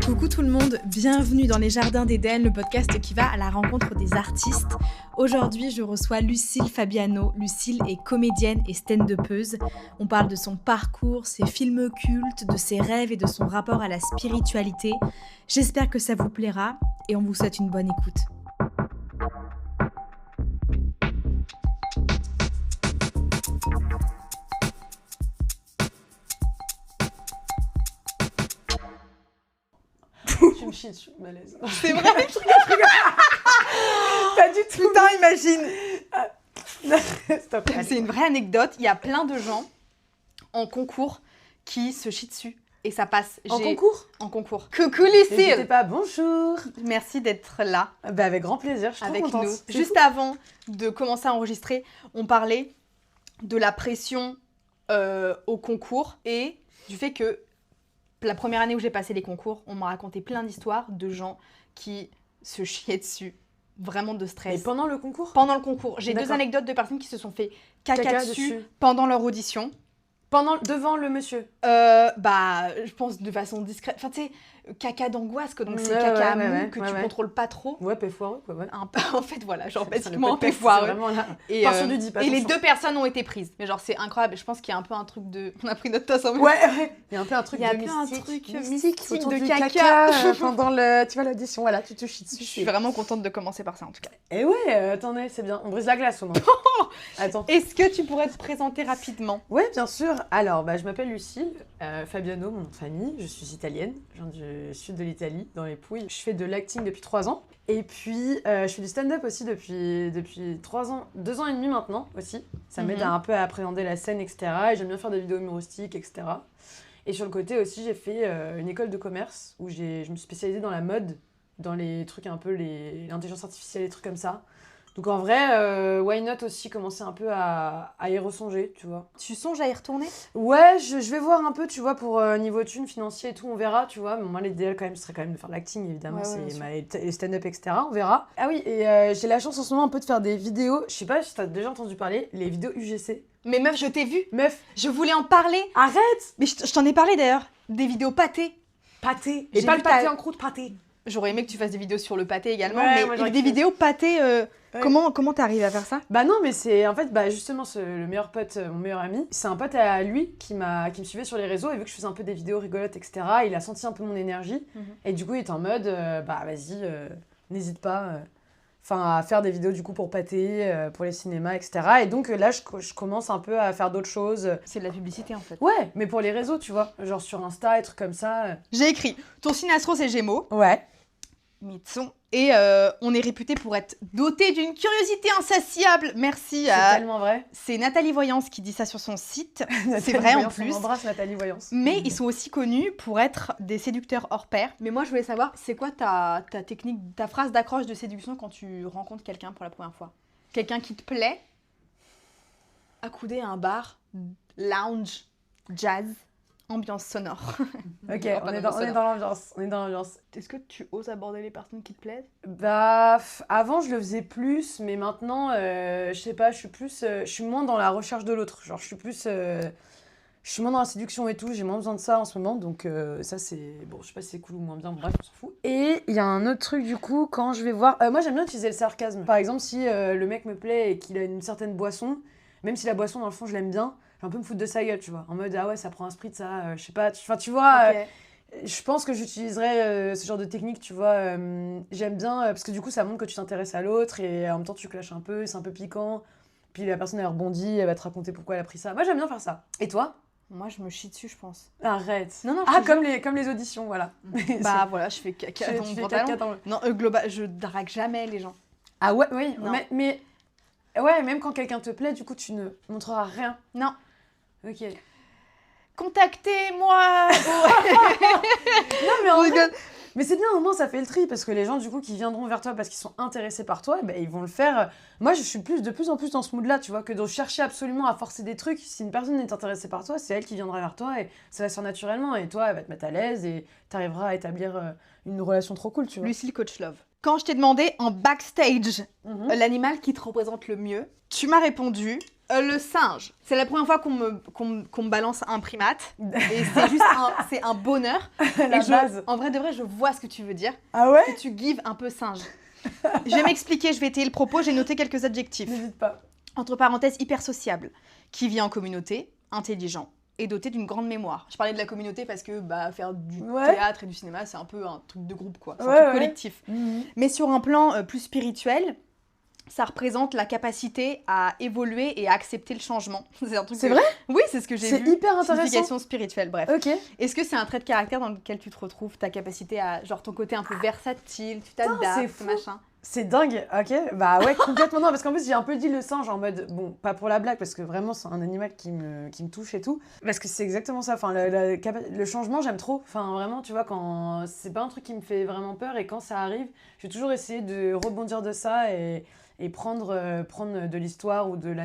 Coucou tout le monde, bienvenue dans les Jardins d'Éden, le podcast qui va à la rencontre des artistes. Aujourd'hui, je reçois Lucille Fabiano. Lucille est comédienne et stand-upeuse. On parle de son parcours, ses films cultes, de ses rêves et de son rapport à la spiritualité. J'espère que ça vous plaira et on vous souhaite une bonne écoute. Tu me chies dessus, malaise. C'est vrai? Pas du tout. Putain, imagine. Stop. C'est une vraie anecdote. Il y a plein de gens en concours qui se chient dessus. Et ça passe. En concours? En concours. Coucou Lucille. N'hésitez pas, bonjour. Merci d'être là. Bah avec grand plaisir, je suis avec trop contente. nous. Juste avant de commencer à enregistrer, on parlait de la pression au concours et du fait que la première année où j'ai passé les concours, on m'a raconté plein d'histoires de gens qui se chiaient dessus. Vraiment de stress. Et pendant le concours? Pendant le concours. J'ai D'accord. deux anecdotes de personnes qui se sont fait caca dessus dessus. pendant leur audition. Devant le monsieur? Je pense de façon discrète. Enfin, tu sais, caca d'angoisse, donc c'est caca mou que tu contrôles pas trop. Ouais, paix foireux, quoi, ouais. En fait, voilà, genre Ça, basiquement le un paix podcast, foireux. c'est vraiment là. Et, Passion du dip, et les attention. deux personnes ont été prises. Mais genre, c'est incroyable. Je pense qu'il y a un peu un truc de... On a pris notre tasse en même Ouais, il y a un peu un truc Il y a de un peu un mystique. truc mystique autour de du caca. pendant le, tu vois, l'audition, voilà, tu te chies dessus. Je suis vraiment contente de commencer par ça, en tout cas. Et ouais, attendez, c'est bien. On brise la glace au moins. Attends. Est-ce que tu pourrais te présenter rapidement? Ouais, bien sûr. Alors, je m'appelle Lucille Fabiano, mon nom de famille. Je suis italienne. Je viens du sud de l'Italie, dans les Pouilles. Je fais de l'acting depuis 3 ans. Et puis, je fais du stand-up aussi depuis 3 ans, 2 ans et demi maintenant aussi. Ça m'aide un peu à appréhender la scène, etc. Et j'aime bien faire des vidéos humoristiques, etc. Et sur le côté aussi, j'ai fait une école de commerce où je me suis spécialisée dans la mode, dans les trucs un peu, l'intelligence artificielle, les trucs comme ça. Donc en vrai, why not aussi commencer un peu à y resonger, tu vois. Tu songes à y retourner? Ouais, je vais voir un peu, tu vois, pour niveau thunes, financier et tout, on verra, tu vois. Mais moi, l'idéal quand même, ce serait quand même de faire de l'acting, évidemment, les stand-up, etc. On verra. Ah oui, et j'ai la chance en ce moment un peu de faire des vidéos, je sais pas si t'as déjà entendu parler, les vidéos UGC. Mais meuf, je t'ai vu. Meuf, Je voulais en parler. arrête! Mais je t'en ai parlé d'ailleurs. Des vidéos pâté. Pâté. J'ai Et pas vu le pâté ta- en croûte, pâté. J'aurais aimé que tu fasses des vidéos sur le pâté également, Ouais, moi, mais j'aurais des kiffé. vidéos pâté. Ouais. Comment t'arrives à faire ça? Bah non, mais c'est en fait justement le meilleur pote, mon meilleur ami, c'est un pote à lui qui me suivait sur les réseaux et vu que je faisais un peu des vidéos rigolotes, etc., il a senti un peu mon énergie et du coup il était en mode vas-y, n'hésite pas à faire des vidéos du coup pour pâté, pour les cinémas, etc. Et donc là je commence un peu à faire d'autres choses. C'est de la publicité en fait. Ouais, mais pour les réseaux, tu vois, genre sur Insta et trucs comme ça. J'ai écrit ton signe astro c'est Gémeaux, Ouais. Mitson, et on est réputé pour être doté d'une curiosité insatiable. Merci C'est à... tellement vrai. C'est Nathalie Voyance qui dit ça sur son site. C'est vrai en Voyance, plus. On embrasse Nathalie Voyance. Mais ils sont aussi connus pour être des séducteurs hors pair. Mais moi, je voulais savoir, c'est quoi ta technique, ta phrase d'accroche de séduction quand tu rencontres quelqu'un pour la première fois? Quelqu'un qui te plaît, accoudé à un bar, lounge, jazz, ambiance sonore. Ok, on est dans l'ambiance. On est dans l'ambiance. Est-ce que tu oses aborder les personnes qui te plaisent? Avant je le faisais plus, mais maintenant, je sais pas, je suis moins dans la recherche de l'autre. Genre, je suis moins dans la séduction et tout, j'ai moins besoin de ça en ce moment, donc ça c'est... Bon, je sais pas si c'est cool ou moins bien, bref, on s'en fout. Et il y a un autre truc du coup, quand je vais voir... moi j'aime bien utiliser le sarcasme. Par exemple, si le mec me plaît et qu'il a une certaine boisson, même si la boisson dans le fond je l'aime bien, je vais un peu me foutre de sa gueule, tu vois. En mode, ah ouais, ça prend un spritz, ça, je sais pas, tu vois... Ok. Je pense que j'utiliserais ce genre de technique, tu vois. J'aime bien, parce que du coup, ça montre que tu t'intéresses à l'autre et en même temps, tu clashes un peu, c'est un peu piquant. Puis la personne, elle rebondit, elle va te raconter pourquoi elle a pris ça. Moi, j'aime bien faire ça. Et toi? Moi, je me chie dessus, je pense. Arrête. Non, Ah, je te jure. comme les auditions, voilà. Bah voilà, je fais caca Tu dans mon fais pantalon. caca dans le- Non, global, je drague jamais les gens. Ah ouais, oui. Non. Mais ouais, même quand quelqu'un te plaît, du coup, tu ne montreras rien. Non. Ok. Contactez-moi. Non, mais en On vrai, rigole. mais c'est bien, au moins ça fait le tri, parce que les gens du coup qui viendront vers toi parce qu'ils sont intéressés par toi, ils vont le faire. Moi je suis de plus en plus dans ce mood-là, tu vois, que de chercher absolument à forcer des trucs. Si une personne est intéressée par toi, c'est elle qui viendra vers toi et ça va se faire naturellement. Et toi, elle va te mettre à l'aise et t'arriveras à établir une relation trop cool, tu vois. Lucille Coach Love. Quand je t'ai demandé en backstage l'animal qui te représente le mieux, tu m'as répondu Le singe. C'est la première fois qu'on me balance un primate. Et c'est juste c'est un bonheur. La base. En vrai de vrai, je vois ce que tu veux dire. Ah ouais? Que tu gives un peu singe. Je vais m'expliquer, je vais étayer le propos. J'ai noté quelques adjectifs. N'hésite pas. Entre parenthèses, hyper sociable. Qui vit en communauté, intelligent et doté d'une grande mémoire. Je parlais de la communauté parce que faire du théâtre et du cinéma, c'est un peu un truc de groupe, quoi. C'est un truc collectif. Mais sur un plan plus spirituel, ça représente la capacité à évoluer et à accepter le changement. C'est vrai? Oui, c'est ce que j'ai vu. C'est hyper intéressant. Signification spirituelle, bref. Ok. Est-ce que c'est un trait de caractère dans lequel tu te retrouves, ta capacité à, genre ton côté un peu versatile, tu t'adaptes, machin? C'est dingue, ok. Bah ouais, complètement non, parce qu'en plus j'ai un peu dit le singe en mode, bon, pas pour la blague, parce que vraiment c'est un animal qui me touche et tout. Parce que c'est exactement ça, enfin le changement j'aime trop. Enfin vraiment, tu vois, quand c'est pas un truc qui me fait vraiment peur et quand ça arrive, je vais toujours essayer de rebondir de ça et prendre de l'histoire ou de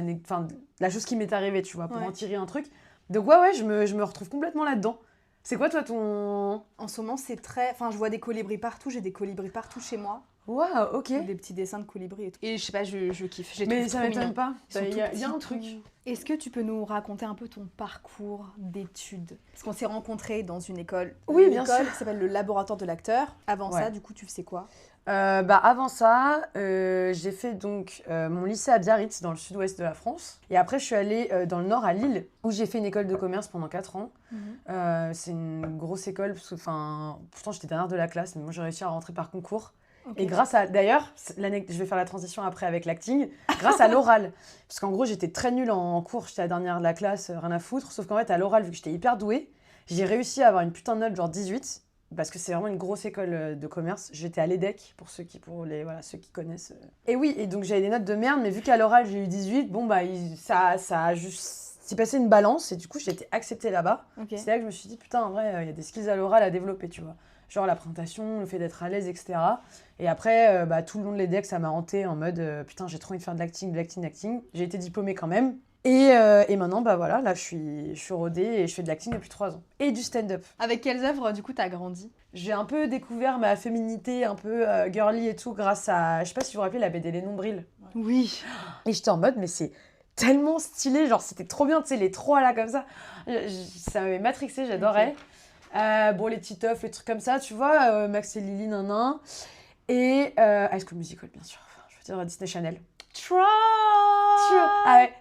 la chose qui m'est arrivée, tu vois, pour en tirer un truc. Donc ouais, je me retrouve complètement là-dedans. C'est quoi toi ton... En ce moment c'est très... Enfin je vois des colibris partout, j'ai des colibris partout chez moi. Waouh, ok. Des petits dessins de colibris et tout. Et je sais pas, je kiffe. Mais ça m'étonne pas. Il y a un truc. Est-ce que tu peux nous raconter un peu ton parcours d'études? Parce qu'on s'est rencontrés dans une école. Oui, bien sûr. Qui s'appelle le laboratoire de l'acteur. Avant ça, du coup, tu faisais quoi? Avant ça, j'ai fait donc mon lycée à Biarritz, dans le sud-ouest de la France. Et après, je suis allée dans le nord, à Lille, où j'ai fait une école de commerce pendant 4 ans. C'est une grosse école, parce que, pourtant j'étais dernière de la classe, mais moi j'ai réussi à rentrer par concours. Okay. Et grâce à, d'ailleurs, je vais faire la transition après avec l'acting, grâce à l'oral. Parce qu'en gros, j'étais très nulle en cours, j'étais la dernière de la classe, rien à foutre. Sauf qu'en fait, à l'oral, vu que j'étais hyper douée, j'ai réussi à avoir une putain de note, genre 18. Parce que c'est vraiment une grosse école de commerce. J'étais à l'EDEC, pour ceux qui connaissent. Et oui, et donc j'avais des notes de merde, mais vu qu'à l'oral, j'ai eu 18, bon, bah, ça a juste... s'est passé une balance, et du coup, j'ai été acceptée là-bas. Okay. C'est là que je me suis dit, putain, en vrai, il y a des skills à l'oral à développer, tu vois. Genre la présentation, le fait d'être à l'aise, etc. Et après, tout le long de l'EDEC, ça m'a hanté en mode putain, j'ai trop envie de faire de l'acting. J'ai été diplômée quand même. Et maintenant, bah voilà, là je suis rodée et je fais de l'acting depuis 3 ans. Et du stand-up. Avec quelles œuvres, du coup, t'as grandi? J'ai un peu découvert ma féminité, un peu girly et tout, grâce à, je sais pas si vous vous rappelez, la BD Les Nombrils. Oui. Et j'étais en mode, mais c'est tellement stylé, genre c'était trop bien, tu sais, les trois là comme ça. Ça m'avait matrixée, j'adorais. Okay. Les Titeufs, les trucs comme ça, tu vois, Max et Lily, nanan. Et High School Musical, bien sûr. Enfin, je veux dire, Disney Channel. Try. Ah ouais,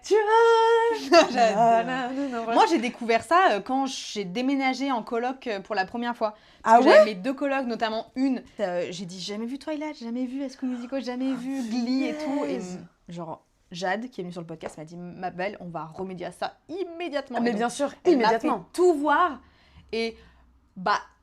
J'adore. Moi, j'ai découvert ça quand j'ai déménagé en coloc pour la première fois. Parce que j'avais mes 2 colocs, notamment une. J'ai dit, jamais vu Twilight, jamais vu High School Musical, jamais vu Glee et tout. Et genre... Jade, qui est venue sur le podcast, m'a dit, ma belle, on va remédier à ça immédiatement. Ah, mais bien sûr, immédiatement. Elle m'a fait tout voir. Et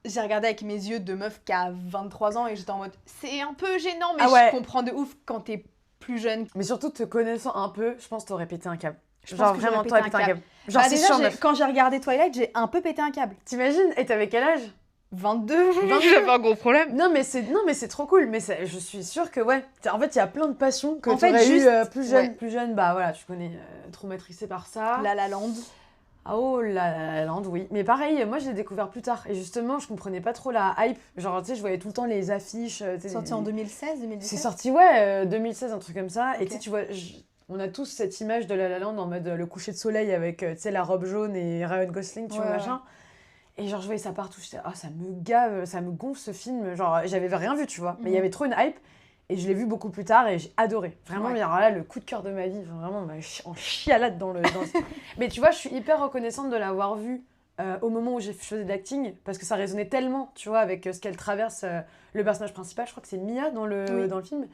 j'ai regardé avec mes yeux de meuf qui a 23 ans et j'étais en mode, c'est un peu gênant, mais je comprends de ouf quand t'es plus jeune. Mais surtout, te connaissant un peu, je pense que t'aurais pété un câble. Genre vraiment, t'aurais pété un câble. Genre, déjà, quand j'ai regardé Twilight, j'ai un peu pété un câble. T'imagines? Et t'avais quel âge? 22. J'avais un gros problème. Non mais c'est trop cool, mais je suis sûre que ouais, en fait il y a plein de passions que t'aurais eu plus jeune, bah voilà, tu connais, trop matrixée par ça. La La Land. Oh La Land, oui. Mais pareil, moi je l'ai découvert plus tard et justement je comprenais pas trop la hype, genre tu sais je voyais tout le temps les affiches. C'est sorti en 2016, 2017. C'est sorti 2016, un truc comme ça. Okay. Et tu sais tu vois, on a tous cette image de La Land en mode le coucher de soleil avec tu sais la robe jaune et Ryan Gosling, tu vois machin. Et genre, je voyais ça partout, j'étais, ça me gave, ça me gonfle ce film. Genre, j'avais rien vu, tu vois. Mais il y avait trop une hype. Et je l'ai vu beaucoup plus tard et j'ai adoré. Vraiment, alors là, le coup de cœur de ma vie, vraiment, en chialade dans le... Mais tu vois, je suis hyper reconnaissante de l'avoir vu au moment où j'ai faisais de l'acting. Parce que ça résonnait tellement, tu vois, avec ce qu'elle traverse, le personnage principal. Je crois que c'est Mia dans le film.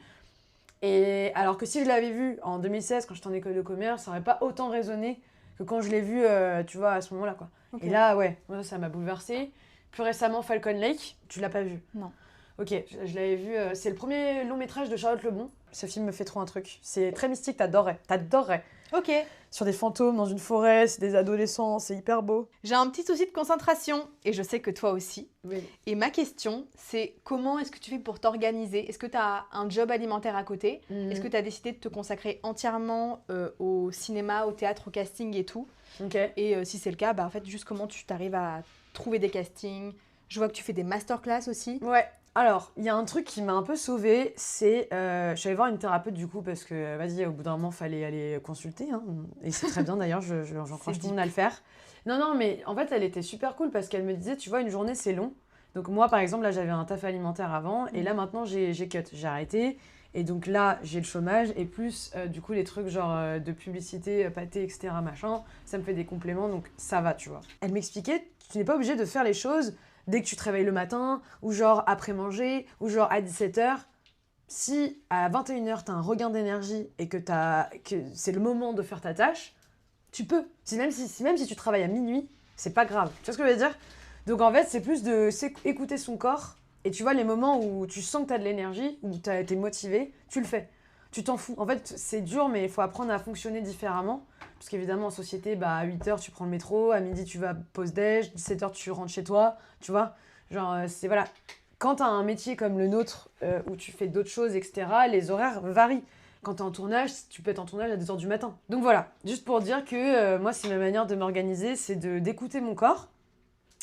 Et alors que si je l'avais vu en 2016, quand j'étais en école de commerce, ça n'aurait pas autant résonné que quand je l'ai vu, tu vois, à ce moment-là, quoi. Okay. Et là, ouais, moi, ça m'a bouleversée. Plus récemment, Falcon Lake, tu l'as pas vu? Non. Ok, je l'avais vu, c'est le premier long métrage de Charlotte Lebon. Ce film me fait trop un truc. C'est très mystique, t'adorerais. Ok. Sur des fantômes dans une forêt, c'est des adolescents, c'est hyper beau. J'ai un petit souci de concentration, et je sais que toi aussi. Oui. Et ma question, c'est comment est-ce que tu fais pour t'organiser? Est-ce que tu as un job alimentaire à côté? Est-ce que tu as décidé de te consacrer entièrement au cinéma, au théâtre, au casting et tout? Okay. Et si c'est le cas, en fait, juste comment tu t'arrives à trouver des castings? Je vois que tu fais des masterclass aussi. Ouais. Alors, il y a un truc qui m'a un peu sauvée, c'est... je suis allée voir une thérapeute du coup, parce que, vas-y, au bout d'un moment, fallait aller consulter. Hein, et c'est très bien d'ailleurs, j'encourage tout le monde à le faire. Non, mais en fait, elle était super cool parce qu'elle me disait, tu vois, une journée, c'est long. Donc moi, par exemple, là, j'avais un taf alimentaire avant, et là, maintenant, j'ai cut, j'ai arrêté. Et donc là, j'ai le chômage, et plus, du coup, les trucs genre de publicité, pâté, etc., machin, ça me fait des compléments, donc ça va, tu vois. Elle m'expliquait, tu n'es pas obligé de faire les choses dès que tu te réveilles le matin, ou genre après manger, ou genre à 17h. Si à 21h, t'as un regain d'énergie et que c'est le moment de faire ta tâche, tu peux. Même si tu travailles à minuit, c'est pas grave. Tu vois ce que je veux dire? Donc en fait, c'est plus de écouter son corps. Et tu vois, les moments où tu sens que tu as de l'énergie, où t'es motivé, tu le fais. Tu t'en fous. En fait, c'est dur, mais il faut apprendre à fonctionner différemment. Parce qu'évidemment, en société, à 8h, tu prends le métro, à midi, tu vas pause-déj, 17h, tu rentres chez toi, tu vois. Genre, c'est voilà. Quand tu as un métier comme le nôtre, où tu fais d'autres choses, etc., les horaires varient. Quand tu es en tournage, tu peux être en tournage à 2h du matin. Donc voilà, juste pour dire que moi, c'est ma manière de m'organiser, c'est d'écouter mon corps.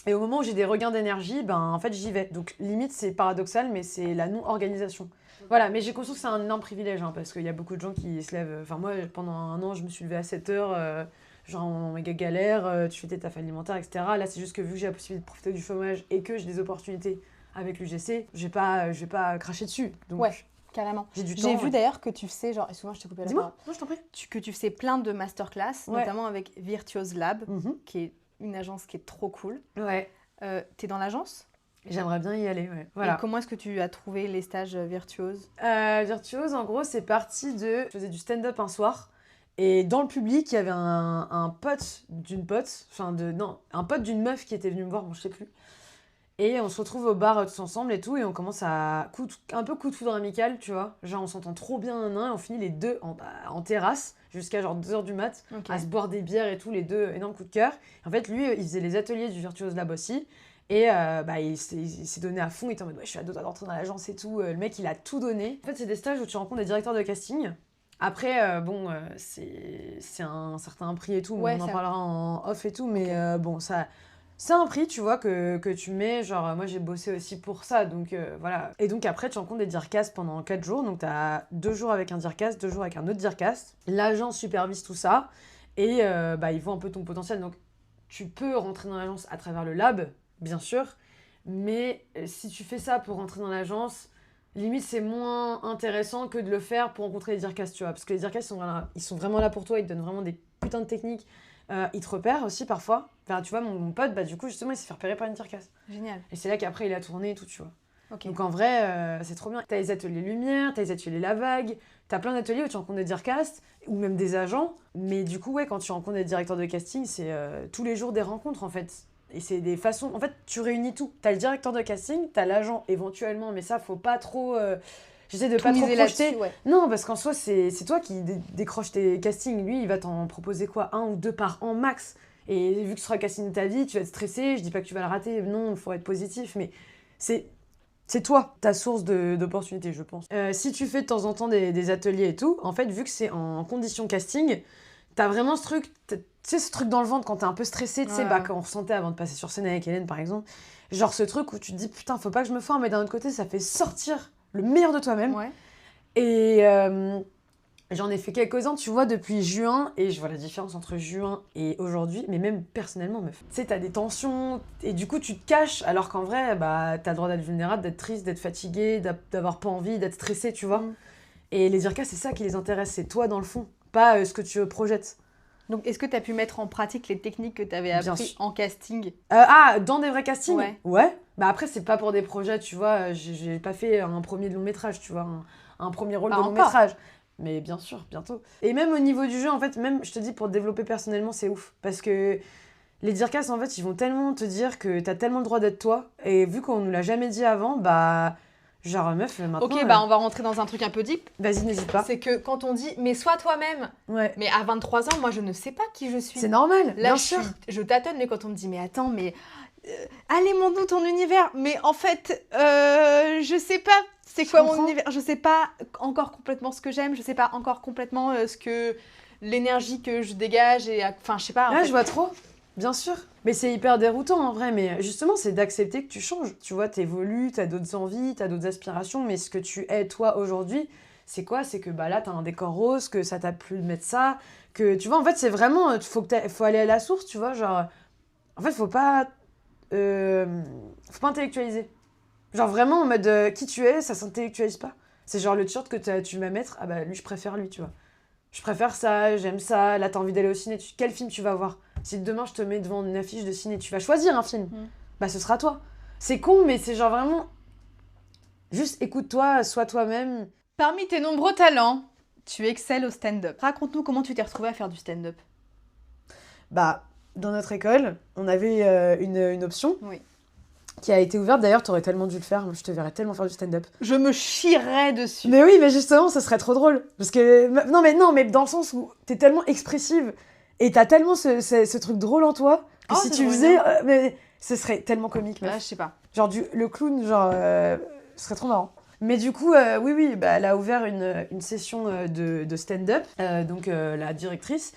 Et au moment où j'ai des regains d'énergie, en fait, j'y vais. Donc, limite, c'est paradoxal, mais c'est la non-organisation. Voilà, mais j'ai conscience que c'est un énorme privilège, hein, parce qu'il y a beaucoup de gens qui se lèvent... Enfin, moi, pendant un an, je me suis levée à 7h, genre en méga galère, tu fais tes tafs alimentaires, etc. Là, c'est juste que vu que j'ai la possibilité de profiter du chômage et que j'ai des opportunités avec l'UGC, je vais pas cracher dessus. Donc, ouais, carrément. J'ai du temps. J'ai vu d'ailleurs que tu faisais, genre, excuse-moi, je t'ai coupé la parole. Dis-moi, non, je t'en prie. Que tu faisais plein de masterclass, notamment avec Virtuose Lab, qui est une agence qui est trop cool. Ouais. T'es dans l'agence? J'aimerais bien y aller, ouais. Voilà. Et comment est-ce que tu as trouvé les stages Virtuose? Virtuose, en gros, c'est parti de... Je faisais du stand-up un soir, et dans le public, il y avait un pote d'une pote, un pote d'une meuf qui était venue me voir, bon, je sais plus. Et on se retrouve au bar tous ensemble et tout, et on commence à... un peu coup de foudre amical, tu vois. Genre, on s'entend trop bien un, et on finit les deux en terrasse, jusqu'à genre 2h du mat, à se boire des bières et tout, les deux, énorme coup de cœur. En fait, lui, il faisait les ateliers du Virtuose Lab aussi, et il s'est donné à fond, il était en mode ouais, je suis à deux doigts d'entrer dans l'agence et tout. Le mec, il a tout donné. En fait, c'est des stages où tu rencontres des directeurs de casting. Après, c'est un certain prix et tout, on en parlera en off et tout, mais ça... C'est un prix, tu vois, que tu mets, genre, moi j'ai bossé aussi pour ça, donc voilà. Et donc après, tu rencontres des dircastes pendant 4 jours, donc t'as 2 jours avec un dircast, 2 jours avec un autre dircast. L'agence supervise tout ça, et ils voient un peu ton potentiel, donc tu peux rentrer dans l'agence à travers le lab, bien sûr, mais si tu fais ça pour rentrer dans l'agence, limite c'est moins intéressant que de le faire pour rencontrer les dircastes, tu vois, parce que les dircastes, ils sont vraiment là pour toi, ils te donnent vraiment des putains de techniques. Il te repère aussi parfois. Enfin, tu vois, mon pote, du coup, justement, il s'est fait repérer par une dircasse. Génial. Et c'est là qu'après, il a tourné et tout, tu vois. Donc en vrai, c'est trop bien. T'as les ateliers lumière, t'as les ateliers la vague, t'as plein d'ateliers où tu rencontres des dircastes, ou même des agents. Mais du coup, quand tu rencontres des directeurs de casting, c'est tous les jours des rencontres, en fait. Et c'est des façons... En fait, tu réunis tout. T'as le directeur de casting, t'as l'agent, éventuellement, mais ça, faut pas trop... J'essaie de pas trop projeter. Ouais. Non, parce qu'en soi, c'est toi qui décroches tes castings. Lui, il va t'en proposer quoi, 1 ou 2 par an max. Et vu que ce sera le casting de ta vie, tu vas être stressé. Je dis pas que tu vas le rater. Non, il faut être positif. Mais c'est toi, ta source d'opportunités, je pense. Si tu fais de temps en temps des ateliers et tout, en fait, vu que c'est en condition casting, t'as vraiment ce truc... Tu sais, ce truc dans le ventre quand t'es un peu stressé. Tu sais, quand on ressentait avant de passer sur scène avec Hélène, par exemple. Genre ce truc où tu te dis, putain, faut pas que je me foire. Mais d'un autre côté, ça fait sortir le meilleur de toi-même. Ouais. Et j'en ai fait quelques-uns, tu vois, depuis juin. Et je vois la différence entre juin et aujourd'hui. Mais même personnellement, meuf. Tu sais, t'as des tensions. Et du coup, tu te caches. Alors qu'en vrai, t'as le droit d'être vulnérable, d'être triste, d'être fatigué, d'avoir pas envie, d'être stressé, tu vois. Et les dircas, c'est ça qui les intéresse. C'est toi, dans le fond. Pas ce que tu projettes. Donc, est-ce que tu as pu mettre en pratique les techniques que tu avais appris en casting? Dans des vrais castings? Ouais. Après, c'est pas pour des projets, tu vois. J'ai pas fait un premier long métrage, tu vois. Un premier rôle de long métrage. Mais bien sûr, bientôt. Et même au niveau du jeu, en fait, même, je te dis, pour te développer personnellement, c'est ouf. Parce que les dircas, en fait, ils vont tellement te dire que t'as tellement le droit d'être toi. Et vu qu'on nous l'a jamais dit avant, genre, meuf, maintenant... Ok, on va rentrer dans un truc un peu deep. Vas-y, n'hésite pas. C'est que quand on dit, mais sois toi-même. Ouais. Mais à 23 ans, moi, je ne sais pas qui je suis. C'est normal, là, bien sûr. Je tâtonne, mais quand on me dit, mais attends, mais... allez, montre-nous ton univers. Mais en fait, je sais pas c'est quoi mon univers. Je sais pas encore complètement ce que j'aime. Je sais pas encore complètement l'énergie que je dégage. Et, enfin, je sais pas. Je vois trop. Bien sûr. Mais c'est hyper déroutant en vrai. Mais justement, c'est d'accepter que tu changes. Tu vois, t'évolues, t'as d'autres envies, t'as d'autres aspirations. Mais ce que tu es toi aujourd'hui, c'est quoi? C'est que là, t'as un décor rose, que ça t'a plu de mettre ça. Que tu vois, en fait, c'est vraiment. Faut aller à la source, tu vois. Genre, en fait, faut pas intellectualiser. Genre vraiment en mode qui tu es, ça s'intellectualise pas. C'est genre le t-shirt que tu vas mettre, ah bah lui je préfère lui, tu vois. Je préfère ça, j'aime ça, là t'as envie d'aller au ciné, quel film tu vas voir? Si demain je te mets devant une affiche de ciné, tu vas choisir un film, bah ce sera toi. C'est con, mais c'est genre vraiment, juste écoute-toi, sois toi-même. Parmi tes nombreux talents, tu excelles au stand-up. Raconte-nous comment tu t'es retrouvée à faire du stand-up. Bah, dans notre école, on avait une option. Oui. Qui a été ouverte. D'ailleurs, t'aurais tellement dû le faire. Je te verrais tellement faire du stand-up. Je me chierais dessus. Mais oui, mais justement, ça serait trop drôle. Parce que... Non, mais dans le sens où t'es tellement expressive et t'as tellement ce truc drôle en toi que si tu faisais... mais ce serait tellement comique, meuf. Je sais pas. Genre, le clown, genre... ce serait trop marrant. Mais du coup, oui, elle a ouvert une session de stand-up. Donc, la directrice...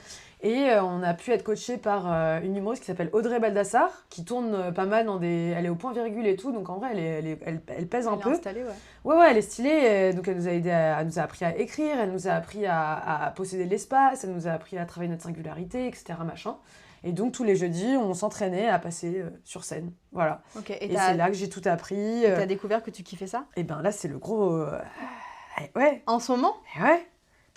Et on a pu être coaché par une humoriste qui s'appelle Audrey Baldassar, qui tourne pas mal dans des... Elle est au point-virgule et tout, donc en vrai, elle pèse un peu. Elle est installée, ouais. Ouais, elle est stylée. Donc elle nous a aidé, elle nous a appris à écrire, elle nous a appris à posséder l'espace, elle nous a appris à travailler notre singularité, etc. machin. Et donc tous les jeudis, on s'entraînait à passer sur scène. Voilà. Okay, et c'est là que j'ai tout appris. Et t'as découvert que tu kiffais ça? Et ben là, c'est le gros... ouais. En ce moment? Ouais.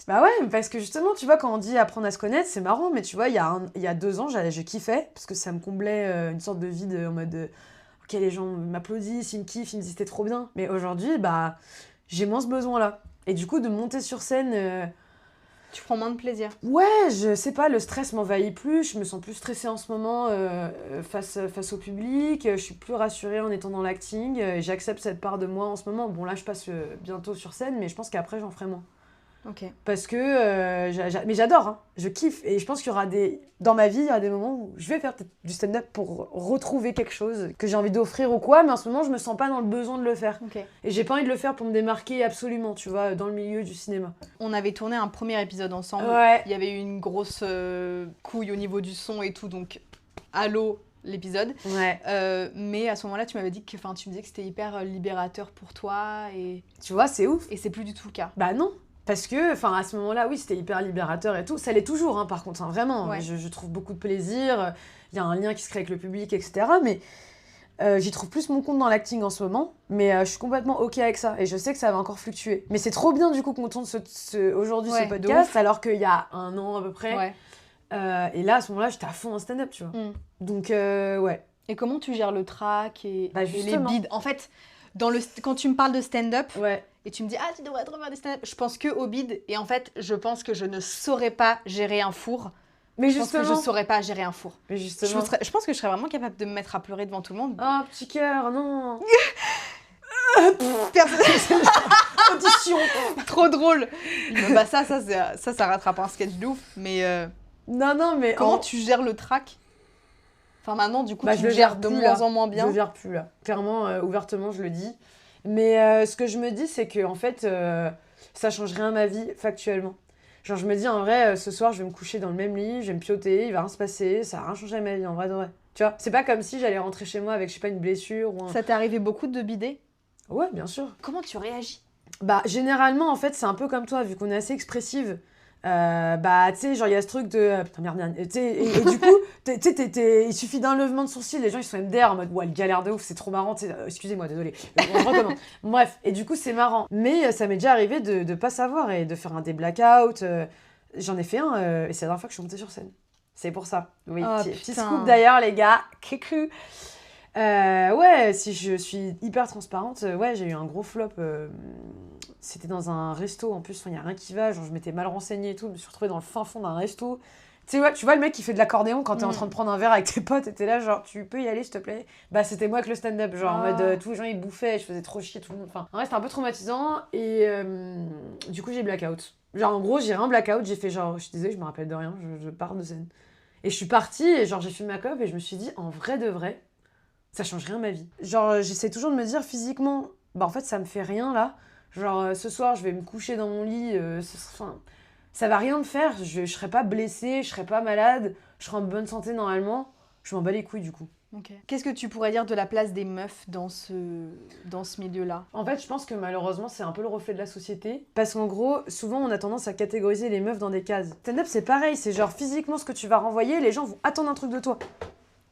Bah ouais, parce que justement, tu vois, quand on dit apprendre à se connaître, c'est marrant, mais tu vois, il y a 2 ans, je kiffais, parce que ça me comblait une sorte de vide en mode ok, les gens m'applaudissent, ils me kiffent, ils me disent c'était trop bien. Mais aujourd'hui, j'ai moins ce besoin-là. Et du coup, de monter sur scène... Tu prends moins de plaisir. Ouais, je sais pas, le stress m'envahit plus, je me sens plus stressée en ce moment face au public, je suis plus rassurée en étant dans l'acting, et j'accepte cette part de moi en ce moment. Bon, là, je passe bientôt sur scène, mais je pense qu'après, j'en ferai moins. Okay. Parce que mais j'adore, hein. Je kiffe et je pense qu'il y aura dans ma vie il y aura des moments où je vais faire du stand-up pour retrouver quelque chose que j'ai envie d'offrir ou quoi, mais en ce moment je me sens pas dans le besoin de le faire. Okay. Et j'ai pas envie de le faire pour me démarquer absolument, tu vois, dans le milieu du cinéma. On avait tourné un premier épisode ensemble. Ouais. Il y avait eu une grosse couille au niveau du son et tout, donc allô l'épisode. Ouais. Mais à ce moment-là, tu m'avais dit que, tu me disais que c'était hyper libérateur pour toi et tu vois, c'est ouf. Et c'est plus du tout le cas. Bah non. Parce que, à ce moment-là, oui, c'était hyper libérateur et tout. Ça l'est toujours, hein, par contre, hein, vraiment. Ouais. Je trouve beaucoup de plaisir. Il y a un lien qui se crée avec le public, etc. Mais j'y trouve plus mon compte dans l'acting en ce moment. Mais je suis complètement OK avec ça. Et je sais que ça va encore fluctuer. Mais c'est trop bien, du coup, qu'on tourne aujourd'hui ce podcast, alors qu'il y a 1 an à peu près. Ouais. Et là, à ce moment-là, j'étais à fond en stand-up, tu vois. Donc, ouais. Et comment tu gères le track et les bides? En fait, quand tu me parles de stand-up... Ouais. Et tu me dis, tu devrais trop faire des stand-up. Je pense que au bide. Et en fait, je pense que je ne saurais pas gérer un four. Mais je pense que je ne saurais pas gérer un four. Mais justement. Je pense que je serais vraiment capable de me mettre à pleurer devant tout le monde. Oh, petit cœur, non. Audition. Trop drôle. Ça rattrape un sketch de ouf. Mais non, mais comment tu gères le track? Enfin, maintenant, du coup, tu le gères de moins en moins bien. Je le gère plus, là. Clairement, ouvertement, je le dis. Mais ce que je me dis, c'est que en fait, ça change rien à ma vie, factuellement. Genre, je me dis, en vrai, ce soir, je vais me coucher dans le même lit, je vais me pioter, il va rien se passer, ça va rien changer à ma vie, en vrai de vrai. Tu vois, c'est pas comme si j'allais rentrer chez moi avec, je sais pas, une blessure ou un... Ça t'est arrivé beaucoup de bider? Ouais, bien sûr. Comment tu réagis? Généralement, en fait, c'est un peu comme toi, vu qu'on est assez expressive. Tu sais, genre, il y a ce truc de... putain, merde, tu sais, et du coup, il suffit d'un levement de sourcil, les gens, ils sont MDR en mode, ouais, elle galère de ouf, c'est trop marrant, tu sais, excusez-moi, désolé. Je recommence. Bref, et du coup, c'est marrant. Mais ça m'est déjà arrivé de pas savoir et de faire un des blackouts. J'en ai fait un, et c'est la dernière fois que je suis montée sur scène. C'est pour ça. Oui, petit scoop d'ailleurs, les gars. Kéku. Ouais, si je suis hyper transparente, ouais, j'ai eu un gros flop. C'était dans un resto, en plus, il n'y a rien qui va. Genre, je m'étais mal renseignée et tout. Je me suis retrouvée dans le fin fond d'un resto. Tu vois le mec qui fait de l'accordéon quand t'es en train de prendre un verre avec tes potes et t'es là, genre, tu peux y aller, s'il te plaît? C'était moi avec le stand-up. Genre, en mode, tous les gens ils bouffaient, je faisais trop chier tout le monde. Enfin, en vrai, c'était un peu traumatisant. Et du coup, j'ai blackout. Genre, en gros, j'ai un blackout. J'ai fait genre, je suis désolée, je me rappelle de rien, je pars de scène. Et je suis partie, et genre, j'ai fait ma clope et je me suis dit, en vrai de vrai, ça change rien à ma vie. Genre, j'essaie toujours de me dire physiquement, en fait, ça me fait rien là. Genre, ce soir, je vais me coucher dans mon lit, ça va rien me faire. Je serai pas blessée, je serai pas malade, je serai en bonne santé normalement. je m'en bats les couilles du coup. Ok. Qu'est-ce que tu pourrais dire de la place des meufs dans ce milieu-là? En fait, je pense que malheureusement, c'est un peu le reflet de la société. Parce qu'en gros, souvent, on a tendance à catégoriser les meufs dans des cases. Stand-up, c'est pareil, c'est genre physiquement ce que tu vas renvoyer, les gens vont attendre un truc de toi.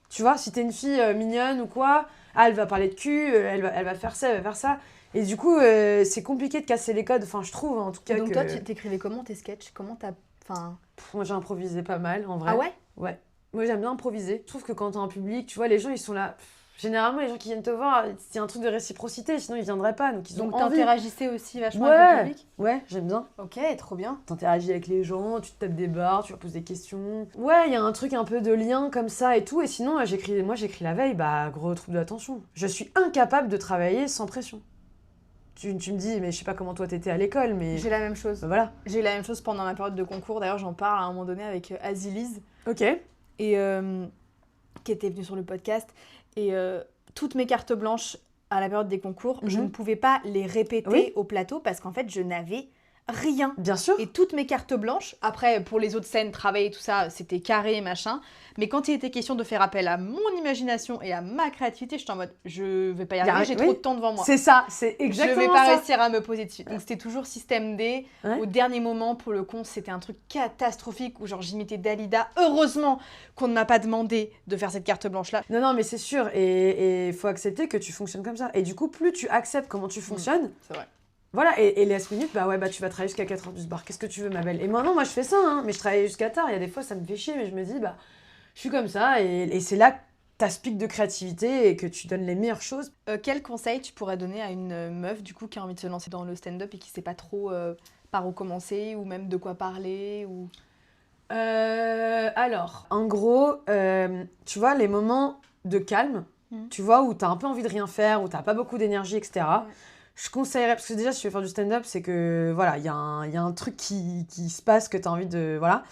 Tu vois, si t'es une fille mignonne ou quoi, elle va parler de cul, elle va faire ça, elle va faire ça. Et du coup, c'est compliqué de casser les codes, enfin, je trouve en tout cas. Et donc, toi, tu t'écrivais comment tes sketchs? Comment t'as. Enfin... Moi, j'ai improvisé pas mal en vrai. Ah ouais? Ouais. Moi, j'aime bien improviser. Je trouve que quand t'es en public, tu vois, les gens, ils sont là. Généralement, les gens qui viennent te voir, c'est un truc de réciprocité, sinon ils viendraient pas. Donc, ils ont envie. T'interagissais aussi vachement avec le public? Ouais, j'aime bien. Ok, trop bien. T'interagis avec les gens, tu te tapes des barres, tu leur poses des questions. Ouais, il y a un truc un peu de lien comme ça et tout. Et sinon, moi, j'écris la veille, bah, gros trouble d'attention. Je suis incapable de travailler sans pression. Tu me dis, mais je sais pas comment toi t'étais à l'école, mais... J'ai la même chose. Bah, voilà. J'ai eu la même chose pendant ma période de concours. D'ailleurs, j'en parle à un moment donné avec Azilise. Ok. Et qui était venue sur le podcast. Et toutes mes cartes blanches à la période des concours, je ne pouvais pas les répéter au plateau parce qu'en fait, je n'avais rien. Bien sûr. Et toutes mes cartes blanches, après, pour les autres scènes, travailler, tout ça, c'était carré et machin. Mais quand il était question de faire appel à mon imagination et à ma créativité, j'étais en mode, je vais pas y arriver, j'ai trop de temps devant moi. C'est ça, c'est exactement ça. Je vais pas réussir à me poser dessus. Donc c'était toujours système D. Ouais. Au dernier moment, pour le con, c'était un truc catastrophique où genre j'imitais Dalida. Heureusement qu'on ne m'a pas demandé de faire cette carte blanche-là. Non, mais c'est sûr. Et faut accepter que tu fonctionnes comme ça. Et du coup, plus tu acceptes comment tu fonctionnes... C'est vrai. Voilà, et les minutes, bah tu vas travailler jusqu'à 4h du bar. Qu'est-ce que tu veux, ma belle? Et moi, je fais ça, hein. Mais je travaille jusqu'à tard. Il y a des fois, ça me fait chier, mais je me dis, bah... Je suis comme ça et c'est là que t'as ce pic de créativité et que tu donnes les meilleures choses. Quel conseil tu pourrais donner à une meuf du coup qui a envie de se lancer dans le stand-up et qui sait pas trop par où commencer ou même de quoi parler ou... Alors, en gros, tu vois, les moments de calme, tu vois, où t'as un peu envie de rien faire, où t'as pas beaucoup d'énergie, etc. Ouais. Je conseillerais, parce que déjà, si tu veux faire du stand-up, c'est que, voilà, il y a un truc qui se passe que t'as envie de... Voilà.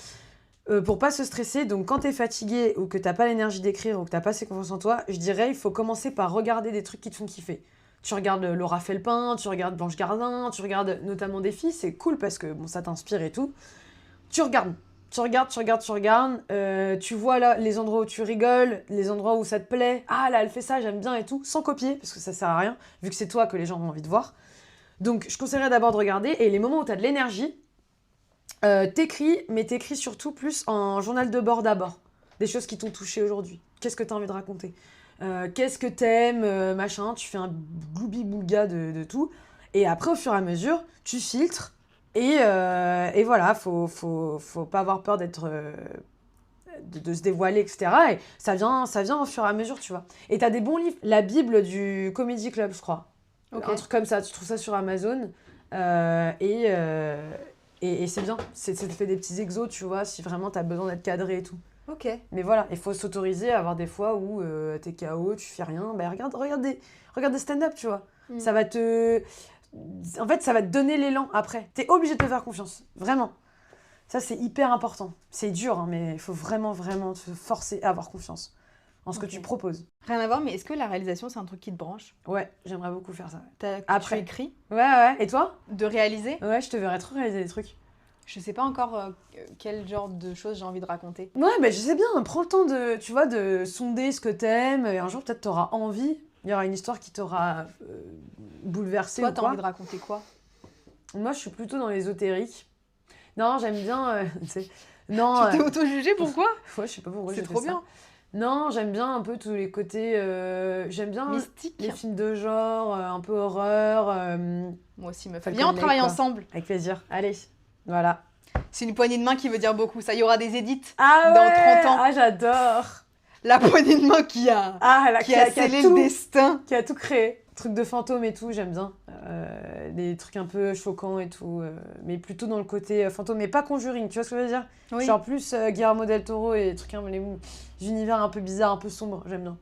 Pour pas se stresser, donc quand t'es fatigué ou que t'as pas l'énergie d'écrire ou que t'as pas assez confiance en toi, je dirais il faut commencer par regarder des trucs qui te font kiffer. Tu regardes Laura Felpin, tu regardes Blanche Gardin, tu regardes notamment des filles, c'est cool parce que bon, ça t'inspire et tout. Tu regardes, tu vois là les endroits où tu rigoles, les endroits où ça te plaît. Ah là elle fait ça, j'aime bien et tout, sans copier parce que ça sert à rien, vu que c'est toi que les gens ont envie de voir. Donc je conseillerais d'abord de regarder et les moments où t'as de l'énergie, t'écris, mais t'écris surtout plus en journal de bord d'abord. Des choses qui t'ont touché aujourd'hui. Qu'est-ce que t'as envie de raconter? Qu'est-ce que t'aimes, machin. Tu fais un gloubi-boulga de tout. Et après, au fur et à mesure, tu filtres. Et voilà, faut pas avoir peur d'être... de se dévoiler, etc. Et ça vient au fur et à mesure, tu vois. Et t'as des bons livres. La Bible du Comedy Club, je crois. Okay. Un truc comme ça. Tu trouves ça sur Amazon. Et c'est bien, c'est de faire des petits exos, tu vois, si vraiment t'as besoin d'être cadré et tout. Ok. Mais voilà, il faut s'autoriser à avoir des fois où t'es KO, tu fais rien. Bah regarde des stand-up, tu vois. Ça va te... En fait, ça va te donner l'élan après. T'es obligé de te faire confiance, vraiment. Ça, c'est hyper important. C'est dur, hein, mais il faut vraiment te forcer à avoir confiance en ce que tu proposes. Rien à voir, mais est-ce que la réalisation, c'est un truc qui te branche? Ouais, j'aimerais beaucoup faire ça. Après, tu écris? Ouais. Et toi? De réaliser? Ouais, je te verrais trop réaliser des trucs. Je sais pas encore quel genre de choses j'ai envie de raconter. Ouais, bah je sais bien. Prends le temps de, tu vois, de sonder ce que t'aimes. Et un jour, peut-être, t'auras envie. Il y aura une histoire qui t'aura bouleversé. Toi, t'as envie de raconter quoi? Moi, je suis plutôt dans l'ésotérique. Non, j'aime bien... non, tu t'es auto-jugée, pourquoi? Ouais, je sais pas pourquoi. C'est trop bien. Non, j'aime bien un peu tous les côtés... j'aime bien mystique. Les films de genre, un peu horreur. Moi aussi, meuf. Viens, on travaille ensemble. Avec plaisir. Allez, voilà. C'est une poignée de main qui veut dire beaucoup. Ça, il y aura des édits dans 30 ans. Ah, j'adore. La poignée de main qui a scellé le destin. Qui a tout créé. Trucs de fantômes et tout, j'aime bien. Des trucs un peu choquants et tout. Mais plutôt dans le côté fantôme. Mais pas Conjuring, tu vois ce que je veux dire? Oui. Genre plus Guillermo del Toro et des trucs, les univers un peu bizarres, un peu sombres, j'aime bien.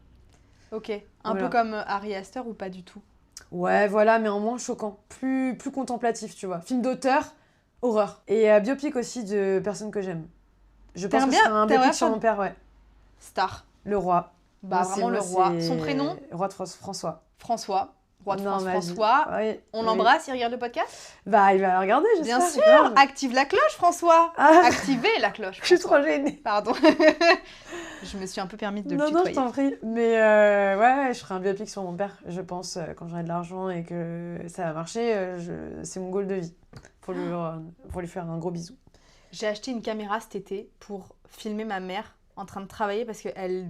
Ok. Un peu comme Ari Aster ou pas du tout? Ouais, voilà, mais en moins choquant. Plus contemplatif, tu vois. Film d'auteur, horreur. Et biopic aussi de personnes que j'aime. Je pense que c'est un biopic sur mon père, ouais. Star. Le roi. Bah vraiment le roi. Son prénom? Roi de France, François. François. Roi de France, François. Oui, on l'embrasse, il regarde le podcast? Bah, il va le regarder, j'espère. Bien sûr. Active la cloche, François. Activez la cloche, François. Je suis trop gênée. Pardon. Je me suis un peu permis de le Non, tutoyer. je t'en prie. Mais ouais, je ferai un biopic sur mon père, je pense, quand j'aurai de l'argent et que ça va marcher. C'est mon goal de vie. Pour lui faire un gros bisou. J'ai acheté une caméra cet été pour filmer ma mère en train de travailler parce qu'elle...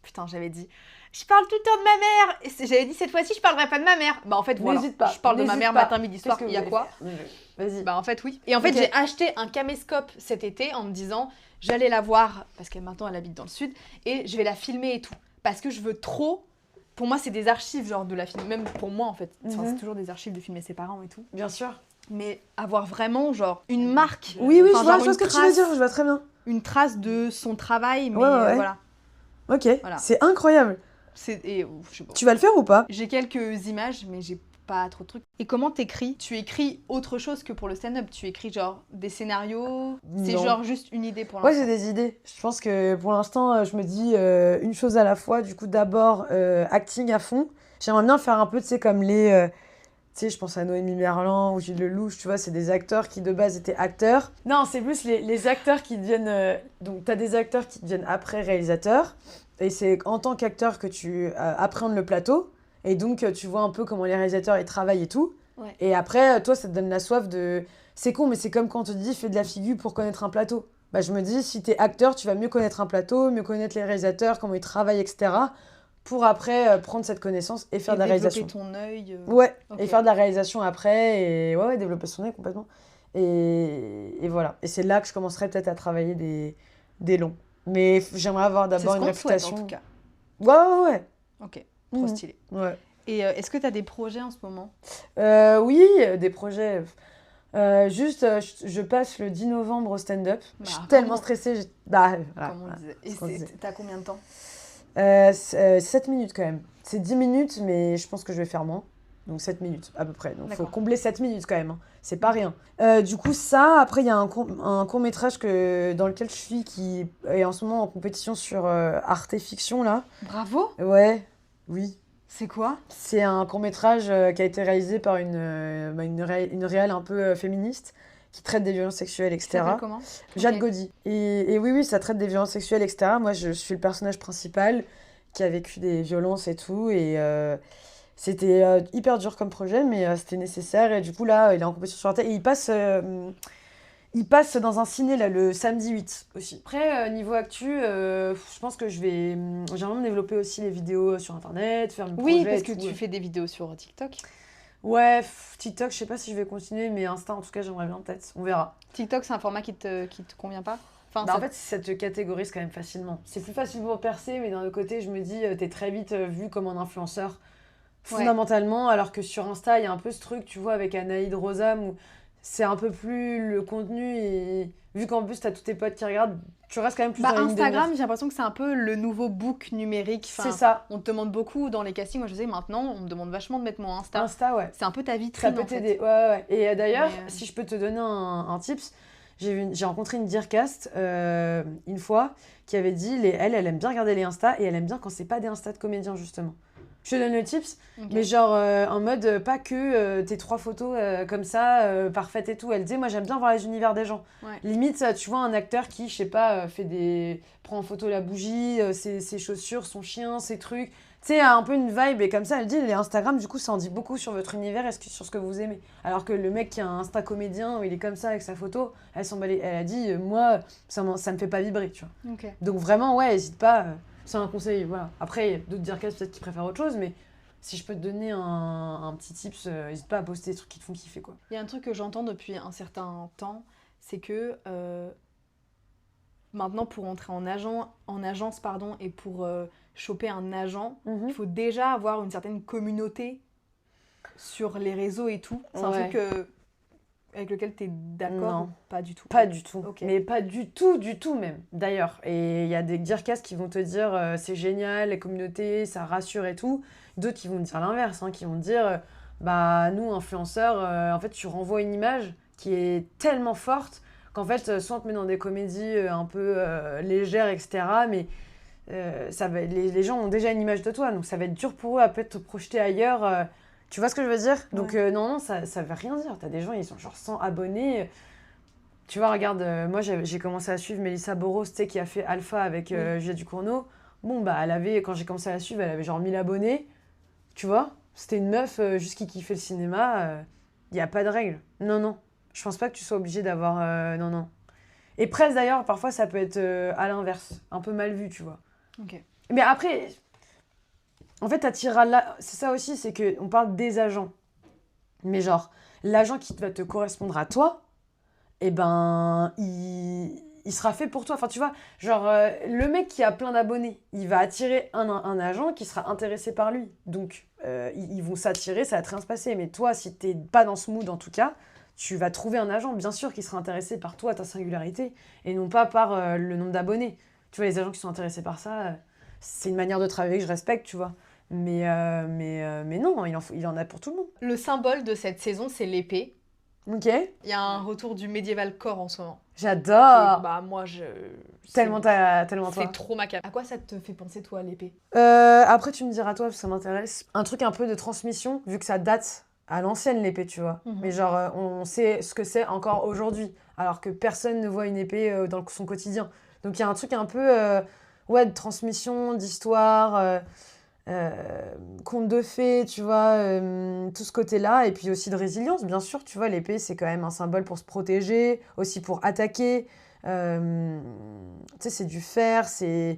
Putain, j'avais dit, je parle tout le temps de ma mère. Et j'avais dit, cette fois-ci, je parlerai pas de ma mère. Bah en fait, voilà. N'hésite pas. Je parle de ma mère matin, midi, soir. Qu'est-ce que Il y a vous quoi allez faire ? Vas-y. Bah en fait, oui. Et en fait, Ok. j'ai acheté un caméscope cet été en me disant, j'allais la voir, parce que maintenant, elle habite dans le sud, et je vais la filmer et tout. Parce que je veux trop... Pour moi, c'est des archives, genre, de la filmer. Même pour moi, en fait. Enfin, Mhm. c'est toujours des archives de filmer ses parents et tout. Bien sûr. Mais avoir vraiment, genre, une marque. Oui, Enfin, je vois genre ce que une tu veux trace. dire, je vois très bien. Une trace de son travail, mais Ouais. voilà. Ok, Voilà. c'est incroyable. Je sais pas. Tu vas le faire ou pas ? J'ai quelques images, mais j'ai pas trop de trucs. Et comment t'écris ? Tu écris autre chose que pour le stand-up ? Tu écris genre des scénarios ? C'est Non. genre juste une idée pour Ouais, l'instant ? j'ai des idées. Je pense que pour l'instant, je me dis une chose à la fois. Du coup, d'abord, acting à fond. J'aimerais bien faire un peu, tu sais, comme les... tu sais, je pense à Noémie Merlan ou Gilles Lelouch, tu vois, c'est des acteurs qui de base étaient acteurs. Non, c'est plus les acteurs qui deviennent... donc, t'as des acteurs qui deviennent après réalisateurs. Et c'est en tant qu'acteur que tu appréhendes le plateau. Et donc, tu vois un peu comment les réalisateurs ils travaillent et tout. Ouais. Et après, toi, ça te donne la soif de... C'est con, mais c'est comme quand on te dit fais de la figure pour connaître un plateau. Bah, je me dis, si t'es acteur, tu vas mieux connaître un plateau, mieux connaître les réalisateurs, comment ils travaillent, etc. Pour après prendre cette connaissance et faire Et de la réalisation. développer ton œil. Ouais, Ok. et faire de la réalisation après, et ouais, développer son œil complètement. Et voilà. Et c'est là que je commencerai peut-être à travailler des longs. Mais j'aimerais avoir C'est ce d'abord une qu'on te souhaite, réputation. en tout cas. Ouais. Ok, trop Mhm. stylé. Ouais. Et est-ce que t'as des projets en ce moment ? Oui, des projets. Je passe le 10 novembre au stand-up. Bah, Je suis tellement comment- stressée. Voilà, Comme on voilà. disait. c'est ce qu'on disait. T'as combien de temps ? 7 minutes quand même. C'est 10 minutes, mais je pense que je vais faire moins. Donc 7 minutes à peu près. Donc il faut D'accord. combler 7 minutes quand même. Hein. C'est pas rien. Du coup, ça, après, il y a un court-métrage dans lequel je suis qui est en ce moment en compétition sur Arte Fiction, là. Bravo ! Ouais, oui. C'est quoi ? C'est un court-métrage qui a été réalisé par une réal un peu féministe qui traite des violences sexuelles, Ça etc. s'appelle comment ? Jade Ok. Gaudy. Et oui, ça traite des violences sexuelles, etc. Moi, je suis le personnage principal qui a vécu des violences et tout. Et c'était hyper dur comme projet, mais c'était nécessaire. Et du coup, là, il est en compétition sur Arte. Et il passe dans un ciné là, le samedi 8 aussi. Après, niveau actu, je pense que j'aimerais me développer aussi les vidéos sur Internet, faire mes Oui, projets parce et que tout. tu fais des vidéos sur TikTok. Ouais, TikTok, je sais pas si je vais continuer, mais Insta, en tout cas, j'aimerais bien peut-être. On verra. TikTok, c'est un format qui te convient pas ? Enfin, Bah, ça- en fait, ça te catégorise quand même facilement. C'est plus facile pour percer, mais d'un autre côté, je me dis, t'es très vite vu comme un influenceur, Ouais. fondamentalement, alors que sur Insta, il y a un peu ce truc, tu vois, avec Anaïd Rosam, où c'est un peu plus le contenu, et vu qu'en plus, t'as tous tes potes qui regardent, tu restes quand même plus Bah, dans la ligne de Instagram, mire. j'ai l'impression que c'est un peu le nouveau book numérique. Enfin, C'est ça, on te demande beaucoup dans les castings. Moi, je sais, maintenant, on me demande vachement de mettre mon Insta. Insta, ouais. C'est un peu ta Ça vitrine, peut en fait. t'aider, ouais. Et d'ailleurs, Mais, si je peux te donner un tips, j'ai rencontré une Dearcast une fois qui avait dit elle aime bien regarder les Insta et elle aime bien quand c'est pas des Insta de comédiens justement. Je te donne le tips, Ok. mais genre en mode pas que tes 3 photos comme ça, parfaites et tout. Elle disait moi j'aime bien voir les univers des gens. Ouais. Limite, tu vois un acteur qui, je sais pas, prend en photo la bougie, ses chaussures, son chien, ses trucs. Tu sais, un peu une vibe et comme ça, elle dit les Instagram, du coup, ça en dit beaucoup sur votre univers et sur ce que vous aimez. Alors que le mec qui a un Insta comédien où il est comme ça avec sa photo, elle a dit moi, ça me fait pas vibrer, tu vois. Ok. Donc vraiment, ouais, hésite pas, c'est un conseil, voilà. Après, il y a d'autres Dearcast peut-être qui préfèrent autre chose, mais si je peux te donner un petit tips, n'hésite pas à poster des trucs qui te font kiffer, quoi. Il y a un truc que j'entends depuis un certain temps, c'est que maintenant, pour entrer en agence, et pour choper un agent, il faut déjà avoir une certaine communauté sur les réseaux et tout. C'est un Ouais. truc avec lequel tu es d'accord Non. ou pas du tout? Pas du tout, Ok. mais pas du tout même, d'ailleurs. Et il y a des Dearcast qui vont te dire c'est génial, les communautés, ça rassure et tout. D'autres qui vont te dire l'inverse, hein, qui vont te dire bah nous, influenceurs, en fait, tu renvoies une image qui est tellement forte qu'en fait, soit on te met dans des comédies un peu légères, etc., mais les gens ont déjà une image de toi, donc ça va être dur pour eux à peut-être te projeter ailleurs. Tu vois ce que je veux dire? Donc non, ça veut rien dire. T'as des gens, ils sont genre 100 abonnés. Tu vois, regarde, moi j'ai commencé à suivre Mélissa Boros, tu sais, qui a fait Alpha avec Julia Ducournau. Bon, bah, quand j'ai commencé à la suivre, elle avait genre 1000 abonnés. Tu vois, c'était une meuf juste qui kiffait le cinéma. Il n'y a pas de règle. Non, non. Je pense pas que tu sois obligé d'avoir... non, non. Et presque d'ailleurs, parfois ça peut être à l'inverse. Un peu mal vu, tu vois. Ok. Mais après, en fait, t'attireras là... C'est ça aussi, c'est qu'on parle des agents. Mais genre, l'agent qui va te correspondre à toi, eh ben, il sera fait pour toi. Enfin, tu vois, genre, le mec qui a plein d'abonnés, il va attirer un agent qui sera intéressé par lui. Donc, ils vont s'attirer, ça va très bien se passer. Mais toi, si t'es pas dans ce mood, en tout cas, tu vas trouver un agent, bien sûr, qui sera intéressé par toi, ta singularité, et non pas par le nombre d'abonnés. Tu vois, les agents qui sont intéressés par ça, c'est une manière de travailler que je respecte, tu vois. Mais non, il en a pour tout le monde. Le symbole de cette saison, c'est l'épée. Ok. Il y a un retour du médiéval corps en ce moment. J'adore. Bah moi, Tellement toi. c'est trop ma cam. À quoi ça te fait penser, toi, l'épée? Après, tu me diras, toi, parce que ça m'intéresse. Un truc un peu de transmission, vu que ça date à l'ancienne, l'épée, tu vois. Mais genre, on sait ce que c'est encore aujourd'hui, alors que personne ne voit une épée dans son quotidien. Donc, il y a un truc un peu de transmission, d'histoire, conte de fées, tu vois, tout ce côté-là. Et puis aussi de résilience, bien sûr. Tu vois, l'épée, c'est quand même un symbole pour se protéger, aussi pour attaquer. Tu sais, c'est du fer, c'est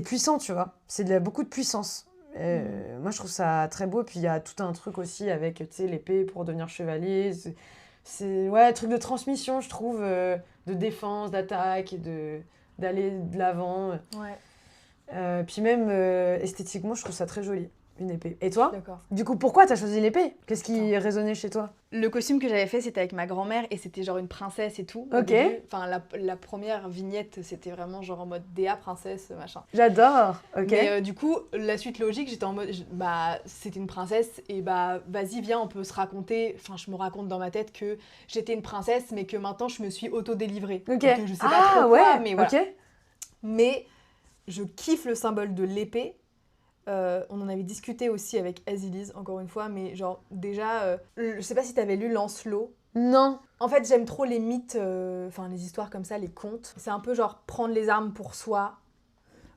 puissant, tu vois. C'est beaucoup de puissance. Moi, je trouve ça très beau. Puis il y a tout un truc aussi avec, tu sais, l'épée pour devenir chevalier. C'est un truc de transmission, je trouve, de défense, d'attaque, d'aller de l'avant. Ouais. Puis même esthétiquement, je trouve ça très joli, une épée. Et toi? D'accord. Du coup, pourquoi t'as choisi l'épée? Qu'est-ce qui résonnait chez toi? Le costume que j'avais fait, c'était avec ma grand-mère et c'était genre une princesse et tout. Au Ok. début. Enfin, la première vignette, c'était vraiment genre en mode Déa princesse, machin. J'adore. Ok. Mais du coup, la suite logique, j'étais en mode, bah, c'était une princesse et bah, vas-y, viens, on peut se raconter. Enfin, je me raconte dans ma tête que j'étais une princesse, mais que maintenant je me suis auto-délivrée. Ok. Donc, je sais pas trop quoi, mais voilà. Ok. Mais je kiffe le symbole de l'épée. On en avait discuté aussi avec Azilise, encore une fois, mais genre, déjà, je sais pas si t'avais lu Lancelot. Non. En fait, j'aime trop les mythes, enfin les histoires comme ça, les contes. C'est un peu genre prendre les armes pour soi.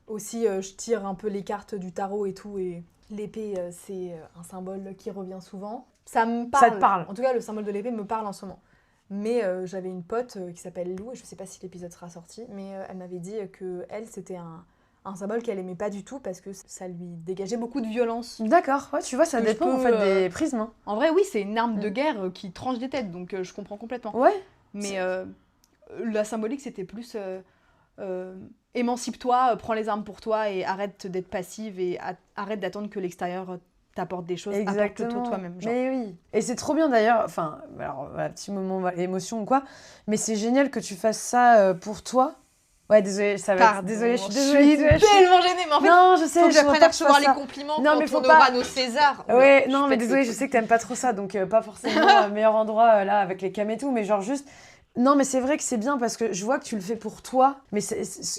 Aussi, je tire un peu les cartes du tarot et tout, et l'épée, c'est un symbole qui revient souvent. Ça me parle. Ça te parle. En tout cas, le symbole de l'épée me parle en ce moment. Mais j'avais une pote qui s'appelle Lou, et je sais pas si l'épisode sera sorti, mais elle m'avait dit que elle, c'était un symbole qu'elle aimait pas du tout parce que ça lui dégageait beaucoup de violence. D'accord. Ouais, tu vois, ça Que dépend en fait des prismes. Hein. En vrai, oui, c'est une arme de guerre qui tranche des têtes, donc je comprends complètement. Ouais. Mais la symbolique, c'était plus émancipe-toi, prends les armes pour toi et arrête d'être passive et arrête d'attendre que l'extérieur t'apporte des choses. Exactement. Apporte-le toi-même. Genre. Mais oui. Et c'est trop bien d'ailleurs, enfin, alors, voilà, petit moment émotion ou quoi, mais c'est génial que tu fasses ça pour toi. Ouais, désolée, ça va être... Désolée, je suis désolée. Je suis tellement gênée, mais en fait, non, je sais, faut que j'apprenne à recevoir les ça. compliments Non, quand mais faut on pas... aura nos Césars. Ouais, non, mais désolée, je sais que t'aimes pas trop ça, donc pas forcément meilleur endroit là avec les cams et tout, mais genre juste... Non, mais c'est vrai que c'est bien parce que je vois que tu le fais pour toi, mais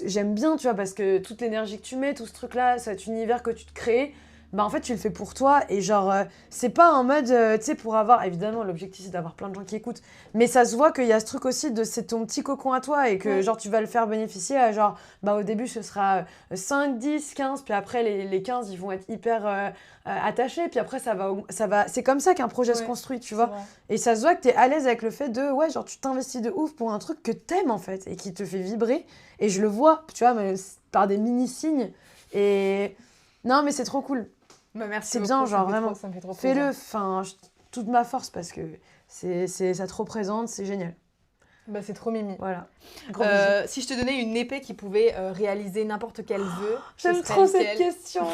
j'aime bien, tu vois, parce que toute l'énergie que tu mets, tout ce truc-là, cet univers que tu te crées, bah en fait tu le fais pour toi et genre c'est pas en mode tu sais pour avoir évidemment l'objectif c'est d'avoir plein de gens qui écoutent mais ça se voit qu'il y a ce truc aussi de c'est ton petit cocon à toi et que genre tu vas le faire bénéficier à genre bah au début ce sera 5, 10, 15 puis après les 15 ils vont être hyper attachés puis après ça va c'est comme ça qu'un projet se construit tu vois et ça se voit que t'es à l'aise avec le fait de ouais genre tu t'investis de ouf pour un truc que t'aimes en fait et qui te fait vibrer et je le vois tu vois mais par des mini signes et non mais c'est trop cool. Bah merci c'est beaucoup, bien, genre vraiment, fais-le, enfin, toute ma force parce que ça te représente, c'est génial. Bah c'est trop mimi. Voilà. Si je te donnais une épée qui pouvait réaliser n'importe quel vœu, j'aime trop cette question,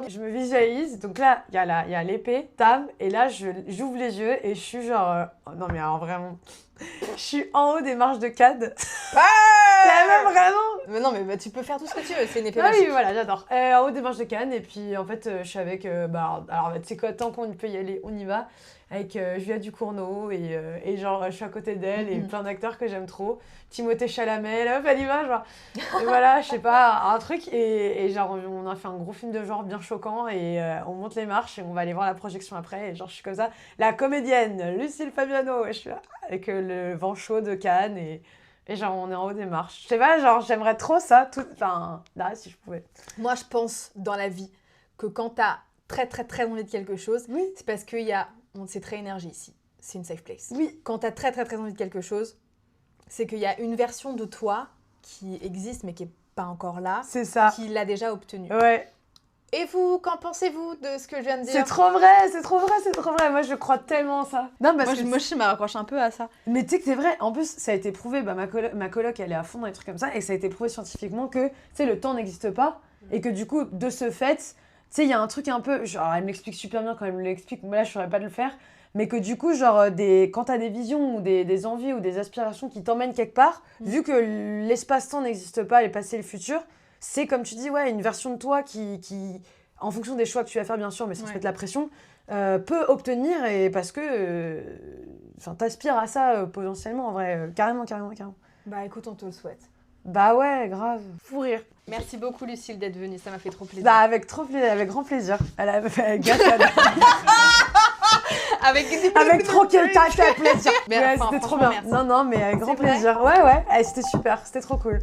Je me visualise, donc là, il y a l'épée, tam, et là, j'ouvre les yeux et je suis genre, non mais alors vraiment, je suis en haut des marches de CAD. La meuf, vraiment. Mais non, mais bah, tu peux faire tout ce que tu veux, c'est une épée Ah magique. oui, voilà, j'adore. En haut des marches de Cannes, et puis en fait, je suis avec. Alors, tu sais quoi, tant qu'on peut y aller, on y va. Avec Julia Ducournau, et genre, je suis à côté d'elle, et plein d'acteurs que j'aime trop. Timothée Chalamet, là, hop, elle y va, genre. Et voilà, je sais pas, un truc. Et genre, on a fait un gros film de genre bien choquant, et on monte les marches, et on va aller voir la projection après. Et genre, je suis comme ça, la comédienne, Lucille Fabiano, et je suis là, avec le vent chaud de Cannes, et genre, on est en haut des marches. Je sais pas, genre, j'aimerais trop ça, enfin, là, si je pouvais. Moi, je pense dans la vie que quand t'as très très très envie de quelque chose, Oui. c'est parce qu'il y a... C'est très énergie ici, c'est une safe place. Oui. Quand t'as très très très envie de quelque chose, c'est qu'il y a une version de toi qui existe mais qui est pas encore là, C'est ça. qui l'a déjà obtenue. Ouais. Et vous, qu'en pensez-vous de ce que je viens de dire? C'est trop vrai, c'est trop vrai, c'est trop vrai. Moi, je crois tellement en ça. Non, parce que Je me raccroche un peu à ça. mais tu sais que c'est vrai. En plus, ça a été prouvé. Ma coloc, elle est à fond dans les trucs comme ça. Et ça a été prouvé scientifiquement que, tu sais, le temps n'existe pas. Et que du coup, de ce fait, tu sais, il y a un truc un peu... Genre, elle m'explique super bien quand elle me l'explique. Mais là, je saurais pas de le faire. Mais que du coup, genre, quand t'as des visions ou des envies ou des aspirations qui t'emmènent quelque part, vu que l'espace-temps n'existe pas, le passé et le futur, c'est comme tu dis, ouais, une version de toi qui en fonction des choix que tu vas faire, bien sûr, mais sans se mettre la pression, peut obtenir, et parce que t'aspires à ça potentiellement, en vrai, carrément. Bah écoute, on te le souhaite. Bah ouais, grave, fou rire. Merci beaucoup Lucille d'être venue, ça m'a fait trop plaisir. Bah avec grand plaisir. Elle a fait avec trop plaisir. Mais Ouais, enfin, c'était trop franchement, bien. merci. Non, mais avec grand C'est vrai plaisir. Ouais, c'était super, c'était trop cool.